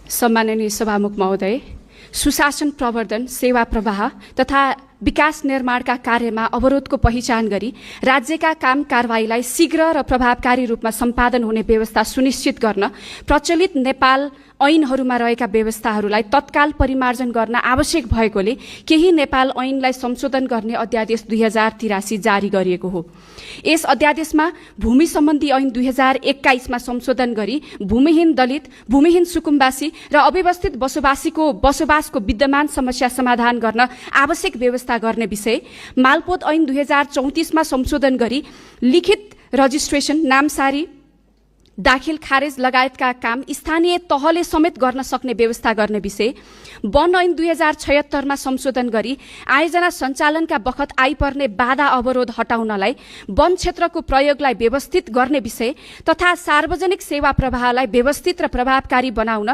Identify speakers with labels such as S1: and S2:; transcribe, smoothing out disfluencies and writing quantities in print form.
S1: सम्माननीय सभामुख महोदय, सुशासन प्रवर्धन, सेवा प्रवाह तथा विकास निर्माणका कार्यमा अवरोधको पहिचान गरी राज्यका काम कारबाहीलाई शीघ्र र प्रभावकारी रूपमा सम्पादन हुने व्यवस्था सुनिश्चित गर्न प्रचलित नेपाल ऐनहरूमा रहेका व्यवस्थाहरूलाई तत्काल परिमार्जन गर्न आवश्यक भएकोले केही नेपाल ऐनलाई संशोधन गर्ने अध्यादेश 2083 जारी गरिएको हो। यस अध्यादेशमा भूमि सम्बन्धी ऐन 2021 मा संशोधन गरी भूमिहीन दलित, भूमिहीन सुकुम्बासी र अव्यवस्थित बसोबासको विद्यमान समस्या समाधान गर्न आवश्यक व्यवस्था गर्ने विषय, मालपोत ऐन 2034 मा संशोधन गरी लिखित रजिस्ट्रेसन, नामसारी, दाखिल खारेज लगायतका काम स्थानीय तहले समेत गर्न सक्ने व्यवस्था गर्ने विषय, वन ऐन 2076 मा संशोधन गरी आयोजना सञ्चालनका बखत आइपर्ने बाधा अवरोध हटाउनलाई वन क्षेत्रको प्रयोगलाई व्यवस्थित गर्ने विषय तथा सार्वजनिक सेवा प्रवाहलाई व्यवस्थित र प्रभावकारी बनाउन